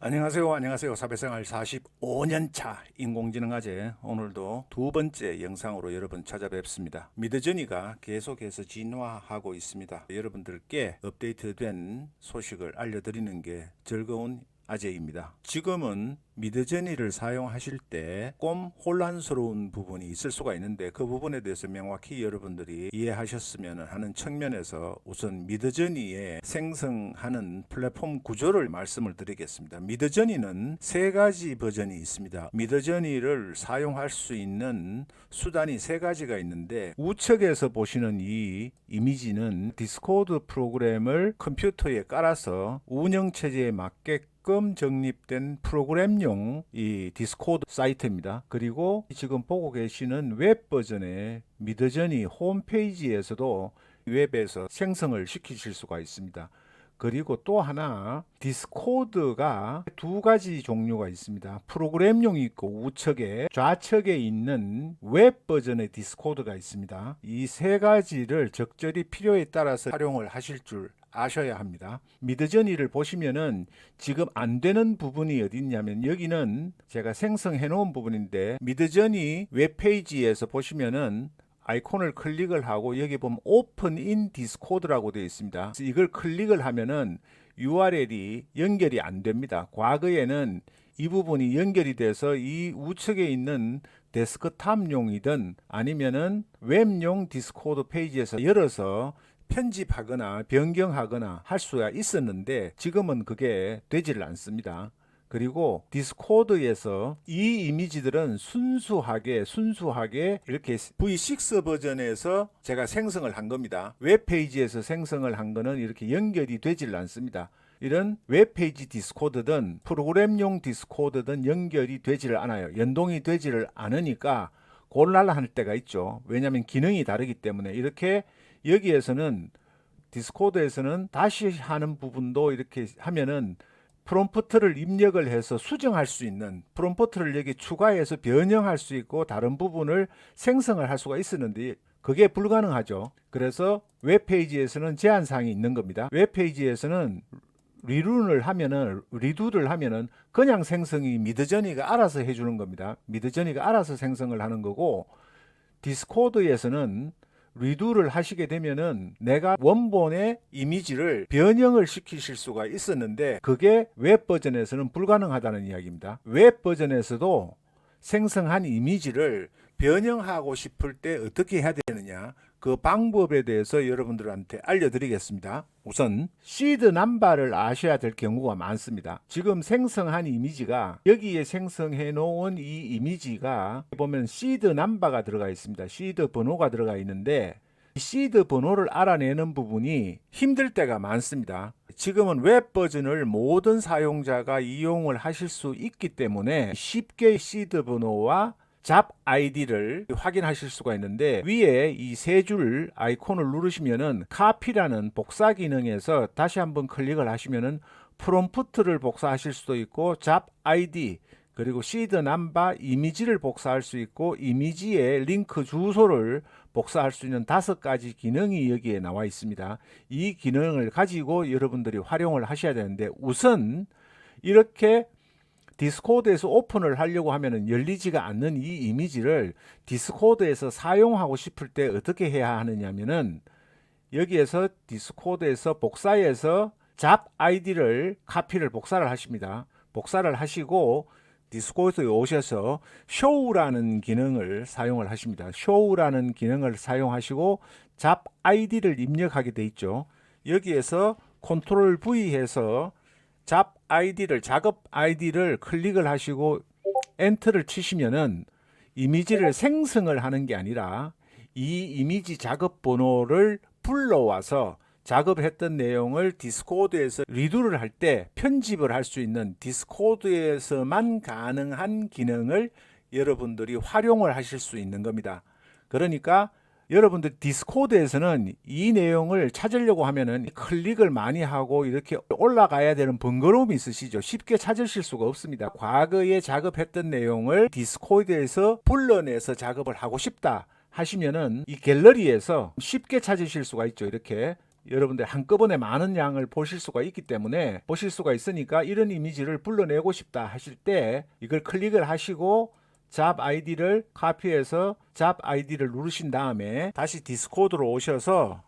안녕하세요. 사회생활 45년차 인공지능화제, 오늘도 두 번째 영상으로 여러분 찾아뵙습니다. 미드저니가 계속해서 진화하고 있습니다. 여러분들께 업데이트된 소식을 알려드리는 게 즐거운 아재입니다. 지금은 미드저니를 사용하실 때 조금 혼란스러운 부분이 있을 수가 있는데, 그 부분에 대해서 명확히 여러분들이 이해하셨으면 하는 측면에서 우선 미드저니에 생성하는 플랫폼 구조를 말씀을 드리겠습니다. 미드저니는 세 가지 버전이 있습니다. 미드저니를 사용할 수 있는 수단이 세 가지가 있는데, 우측에서 보시는 이 이미지는 디스코드 프로그램을 컴퓨터에 깔아서 운영체제에 맞게끔 정립된 프로그램용 이 디스코드 사이트입니다. 그리고 지금 보고 계시는 웹 버전의 미드저니 홈페이지에서도 웹에서 생성을 시키실 수가 있습니다. 그리고 또 하나, 디스코드가 두 가지 종류가 있습니다. 프로그램용이 있고 우측에 좌측에 있는 웹 버전의 디스코드가 있습니다. 이 세 가지를 적절히 필요에 따라서 활용을 하실 줄 아셔야 합니다. 미드저니를 보시면은 지금 안 되는 부분이 어디 있냐면, 여기는 제가 생성해 놓은 부분인데, 미드저니 웹페이지에서 보시면은 아이콘을 클릭을 하고 여기 보면 오픈 인 디스코드라고 되어 있습니다. 이걸 클릭을 하면은 URL이 연결이 안 됩니다. 과거에는 이 부분이 연결이 돼서 이 우측에 있는 데스크탑용이든 아니면은 웹용 디스코드 페이지에서 열어서 편집하거나 변경하거나 할 수가 있었는데, 지금은 그게 되지를 않습니다. 그리고 디스코드에서 이 이미지들은 순수하게 이렇게 V6 버전에서 제가 생성을 한 겁니다. 웹페이지에서 생성을 한 거는 이렇게 연결이 되질 않습니다. 이런 웹페이지 디스코드든 프로그램용 디스코드든 연결이 되지를 않아요. 연동이 되지를 않으니까 곤란할 때가 있죠. 왜냐하면 기능이 다르기 때문에. 이렇게 여기에서는 디스코드에서는 다시 하는 부분도 이렇게 하면은 프롬프트를 입력을 해서 수정할 수 있는, 프롬프트를 여기 추가해서 변형할 수 있고 다른 부분을 생성을 할 수가 있었는데 그게 불가능하죠. 그래서 웹페이지에서는 제한사항이 있는 겁니다. 웹페이지에서는 리두를 하면은 그냥 생성이 미드저니가 알아서 해주는 겁니다. 미드저니가 알아서 생성을 하는 거고, 디스코드에서는 리두를 하시게 되면은 내가 원본의 이미지를 변형을 시키실 수가 있었는데, 그게 웹 버전에서는 불가능하다는 이야기입니다. 웹 버전에서도 생성한 이미지를 변형하고 싶을 때 어떻게 해야 되느냐, 그 방법에 대해서 여러분들한테 알려드리겠습니다. 우선 시드 넘버를 아셔야 될 경우가 많습니다. 지금 생성한 이미지가, 여기에 생성해 놓은 이 이미지가 보면 시드 넘버가 들어가 있습니다. 시드 번호가 들어가 있는데, 시드 번호를 알아내는 부분이 힘들 때가 많습니다. 지금은 웹 버전을 모든 사용자가 이용을 하실 수 있기 때문에 쉽게 시드 번호와 잡 아이디를 확인하실 수가 있는데, 위에 이 세 줄 아이콘을 누르시면은 카피라는 복사 기능에서 다시 한번 클릭을 하시면은 프롬프트를 복사하실 수도 있고, 잡 아이디 그리고 시드 넘버 이미지를 복사할 수 있고, 이미지의 링크 주소를 복사할 수 있는 5가지 기능이 여기에 나와 있습니다. 이 기능을 가지고 여러분들이 활용을 하셔야 되는데, 우선 이렇게 디스코드에서 오픈을 하려고 하면은 열리지가 않는 이 이미지를 디스코드에서 사용하고 싶을 때 어떻게 해야 하느냐면은, 여기에서 디스코드에서 복사해서 잡 아이디를 카피를 복사를 하십니다. 복사를 하시고 디스코드에 오셔서 show라는 기능을 사용을 하십니다. show라는 기능을 사용하시고 잡 아이디를 입력하게 돼 있죠. 여기에서 컨트롤 V 해서 잡 아이디를, 작업 아이디를 클릭을 하시고 엔터를 치시면은 이미지를 생성을 하는 게 아니라 이 이미지 작업 번호를 불러와서 작업했던 내용을 디스코드에서 리두를 할 때 편집을 할 수 있는, 디스코드에서만 가능한 기능을 여러분들이 활용을 하실 수 있는 겁니다. 그러니까 여러분들 디스코드에서는 이 내용을 찾으려고 하면은 클릭을 많이 하고 이렇게 올라가야 되는 번거로움이 있으시죠. 쉽게 찾으실 수가 없습니다. 과거에 작업했던 내용을 디스코드에서 불러내서 작업을 하고 싶다 하시면은 이 갤러리에서 쉽게 찾으실 수가 있죠. 이렇게 여러분들 한꺼번에 많은 양을 보실 수가 있기 때문에 보실 수가 있으니까 이런 이미지를 불러내고 싶다 하실 때 이걸 클릭을 하시고 잡 아이디를 카피해서 잡 아이디를 누르신 다음에 다시 디스코드로 오셔서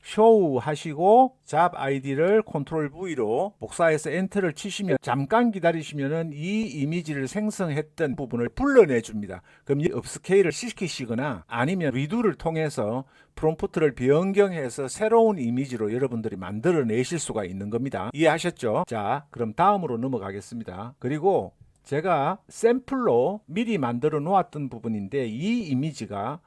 쇼우 하시고 잡 아이디를 컨트롤 V로 복사해서 엔터를 치시면 잠깐 기다리시면은 이 이미지를 생성했던 부분을 불러내 줍니다. 그럼 업스케일을 시키시거나 아니면 리두를 통해서 프롬프트를 변경해서 새로운 이미지로 여러분들이 만들어 내실 수가 있는 겁니다. 이해하셨죠? 자, 그럼 다음으로 넘어가겠습니다. 그리고 제가 샘플로 미리 만들어 놓았던 부분인데 이 이미지가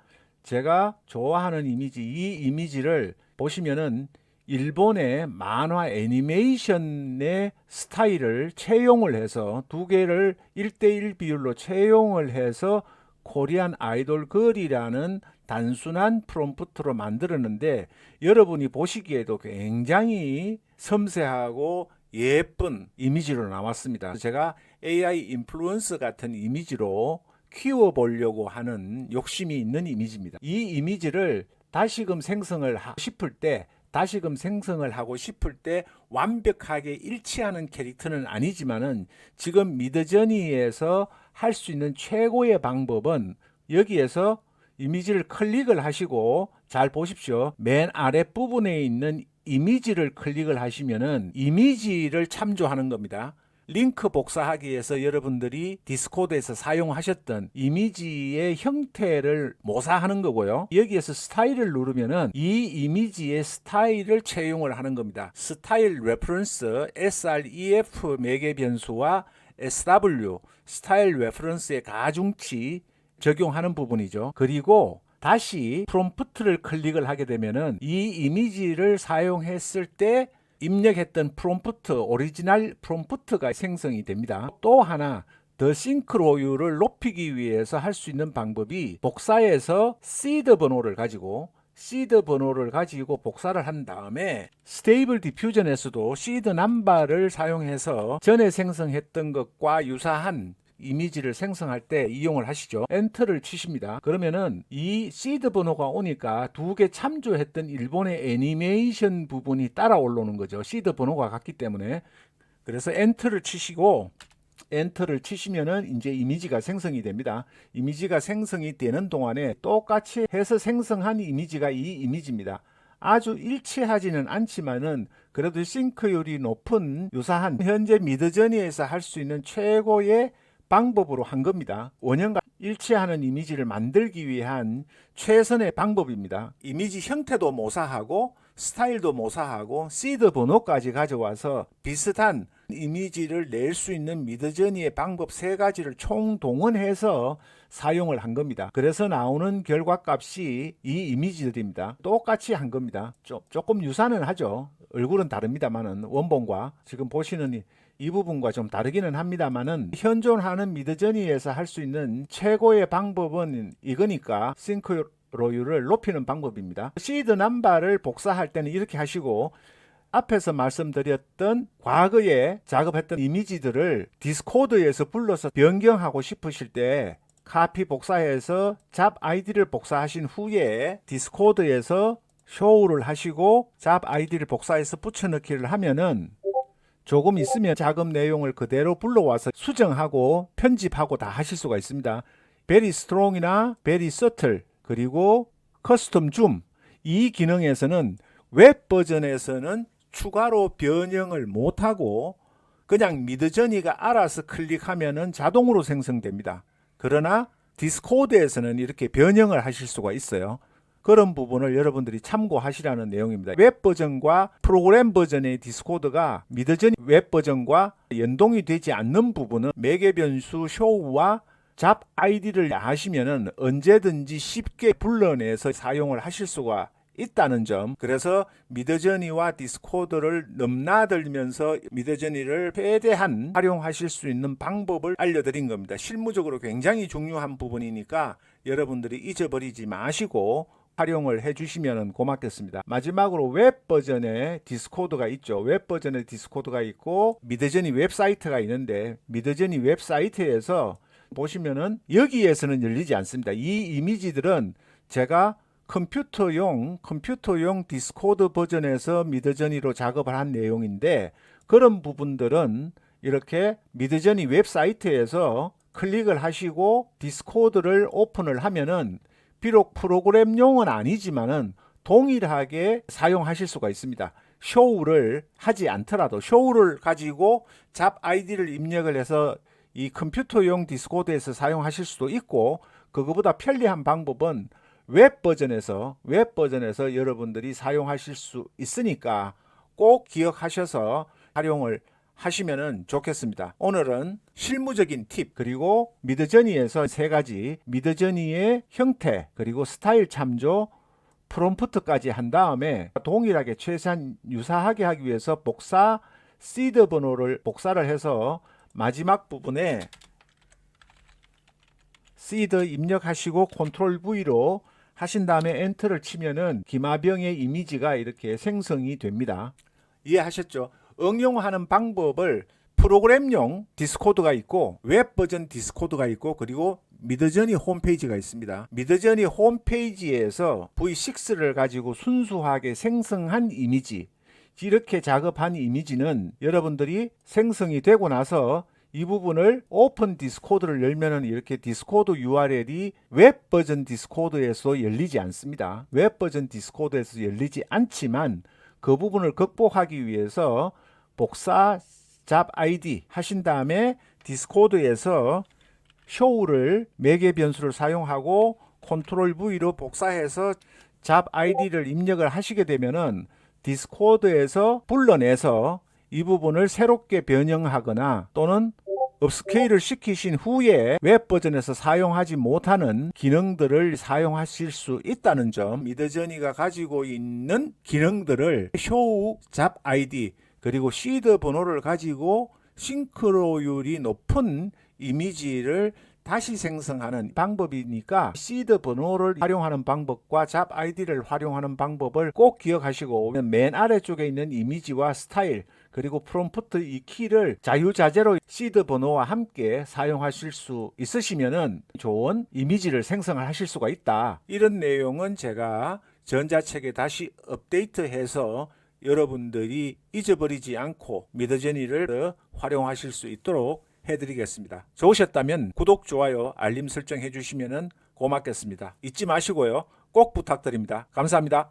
제가 좋아하는 이미지, 이 이미지를 보시면은 일본의 만화 애니메이션의 스타일을 채용을 해서 두 개를 1대1 비율로 채용을 해서 코리안 아이돌 걸이라는 단순한 프롬프트로 만들었는데 여러분이 보시기에도 굉장히 섬세하고 예쁜 이미지로 나왔습니다. 제가 AI 인플루언서 같은 이미지로 키워보려고 하는 욕심이 있는 이미지입니다. 이 이미지를 다시금 생성을 하고 싶을 때 완벽하게 일치하는 캐릭터는 아니지만은 지금 미드저니에서 할 수 있는 최고의 방법은 여기에서 이미지를 클릭을 하시고 잘 보십시오. 맨 아래 부분에 있는 이미지를 클릭을 하시면은 이미지를 참조하는 겁니다. 링크 복사하기 위해서 여러분들이 디스코드에서 사용하셨던 이미지의 형태를 모사하는 거고요. 여기에서 스타일을 누르면은 이 이미지의 스타일을 채용을 하는 겁니다. 스타일 레퍼런스 sref 매개 변수와 sw 스타일 레퍼런스의 가중치 적용하는 부분이죠. 그리고 다시 프롬프트를 클릭을 하게 되면은 이 이미지를 사용했을 때 입력했던 프롬프트, 오리지널 프롬프트가 생성이 됩니다. 또 하나 더 싱크로율을 높이기 위해서 할 수 있는 방법이 복사해서 시드 번호를 가지고 복사를 한 다음에 스테이블 디퓨전에서도 시드 넘버를 사용해서 전에 생성했던 것과 유사한 이미지를 생성할 때 이용을 하시죠. 엔터를 치십니다. 그러면은 이 시드 번호가 오니까 두 개 참조했던 일본의 애니메이션 부분이 따라 올라오는 거죠. 시드 번호가 같기 때문에. 그래서 엔터를 치시면은 이제 이미지가 생성이 됩니다. 이미지가 생성이 되는 동안에 똑같이 해서 생성한 이미지가 이 이미지입니다. 아주 일치하지는 않지만은 그래도 싱크율이 높은 유사한 현재 미드저니에서 할 수 있는 최고의 방법으로 한 겁니다. 원형과 일치하는 이미지를 만들기 위한 최선의 방법입니다. 이미지 형태도 모사하고 스타일도 모사하고 시드 번호까지 가져와서 비슷한 이미지를 낼 수 있는 미드저니의 방법 세 가지를 총동원해서 사용을 한 겁니다. 그래서 나오는 결과값이 이 이미지들입니다. 똑같이 한 겁니다. 조금 유사는 하죠. 얼굴은 다릅니다만은 원본과 지금 보시는 이 부분과 좀 다르기는 합니다만은 현존하는 미드저니에서 할 수 있는 최고의 방법은 이거니까 싱크로율을 높이는 방법입니다. 시드 넘버를 복사할 때는 이렇게 하시고 앞에서 말씀드렸던 과거에 작업했던 이미지들을 디스코드에서 불러서 변경하고 싶으실 때 카피 복사해서 잡 아이디를 복사하신 후에 디스코드에서 쇼우를 하시고 잡 아이디를 복사해서 붙여넣기를 하면은 조금 있으면 작업 내용을 그대로 불러와서 수정하고 편집하고 다 하실 수가 있습니다. Very Strong이나 Very Subtle 그리고 커스텀 줌 이 기능에서는 웹 버전에서는 추가로 변형을 못하고 그냥 미드저니가 알아서 클릭하면은 자동으로 생성됩니다. 그러나 디스코드에서는 이렇게 변형을 하실 수가 있어요. 그런 부분을 여러분들이 참고하시라는 내용입니다. 웹 버전과 프로그램 버전의 디스코드가 미드저니 웹 버전과 연동이 되지 않는 부분은 매개 변수 쇼우와 잡 아이디를 하시면은 언제든지 쉽게 불러내서 사용을 하실 수가 있다는 점. 그래서 미드저니와 디스코드를 넘나들면서 미드저니를 최대한 활용하실 수 있는 방법을 알려드린 겁니다. 실무적으로 굉장히 중요한 부분이니까 여러분들이 잊어버리지 마시고 활용을 해주시면 고맙겠습니다. 마지막으로 웹 버전의 디스코드가 있죠. 웹 버전의 디스코드가 있고 미드저니 웹사이트가 있는데 미드저니 웹사이트에서 보시면은 여기에서는 열리지 않습니다. 이 이미지들은 제가 컴퓨터용 디스코드 버전에서 미드저니로 작업을 한 내용인데, 그런 부분들은 이렇게 미드저니 웹사이트에서 클릭을 하시고 디스코드를 오픈을 하면은 비록 프로그램용은 아니지만은 동일하게 사용하실 수가 있습니다. 쇼우를 하지 않더라도 쇼우를 가지고 잡 아이디를 입력을 해서 이 컴퓨터용 디스코드에서 사용하실 수도 있고, 그거보다 편리한 방법은 웹 버전에서 여러분들이 사용하실 수 있으니까 꼭 기억하셔서 활용을 하시면 좋겠습니다. 오늘은 실무적인 팁, 그리고 미드저니에서 3가지 미드저니의 형태, 그리고 스타일 참조, 프롬프트까지 한 다음에 동일하게 최대한 유사하게 하기 위해서 복사 시드 번호를 복사를 해서 마지막 부분에 시드 입력하시고 컨트롤 V로 하신 다음에 엔터를 치면은 김하병의 이미지가 이렇게 생성이 됩니다. 이해하셨죠? 응용하는 방법을 프로그램용 디스코드가 있고 웹 버전 디스코드가 있고, 그리고 미드저니 홈페이지가 있습니다. 미드저니 홈페이지에서 V6를 가지고 순수하게 생성한 이미지, 이렇게 작업한 이미지는 여러분들이 생성이 되고 나서 이 부분을 오픈 디스코드를 열면은 이렇게 디스코드 URL이 웹 버전 디스코드에서 열리지 않습니다. 웹 버전 디스코드에서 열리지 않지만 그 부분을 극복하기 위해서 복사 잡 아이디 하신 다음에 디스코드에서 쇼우를 매개 변수를 사용하고 컨트롤 V로 복사해서 잡 아이디를 입력을 하시게 되면은 디스코드에서 불러내서 이 부분을 새롭게 변형하거나 또는 업스케일을 시키신 후에 웹 버전에서 사용하지 못하는 기능들을 사용하실 수 있다는 점, 미드저니가 가지고 있는 기능들을 쇼우 잡 아이디 그리고 시드 번호를 가지고 싱크로율이 높은 이미지를 다시 생성하는 방법이니까 시드 번호를 활용하는 방법과 잡 아이디를 활용하는 방법을 꼭 기억하시고, 맨 아래쪽에 있는 이미지와 스타일 그리고 프롬프트 이 키를 자유자재로 시드 번호와 함께 사용하실 수 있으시면은 좋은 이미지를 생성을 하실 수가 있다. 이런 내용은 제가 전자책에 다시 업데이트해서 여러분들이 잊어버리지 않고 미드저니를 활용하실 수 있도록 해드리겠습니다. 좋으셨다면 구독, 좋아요, 알림 설정 해주시면 고맙겠습니다. 잊지 마시고요. 꼭 부탁드립니다. 감사합니다.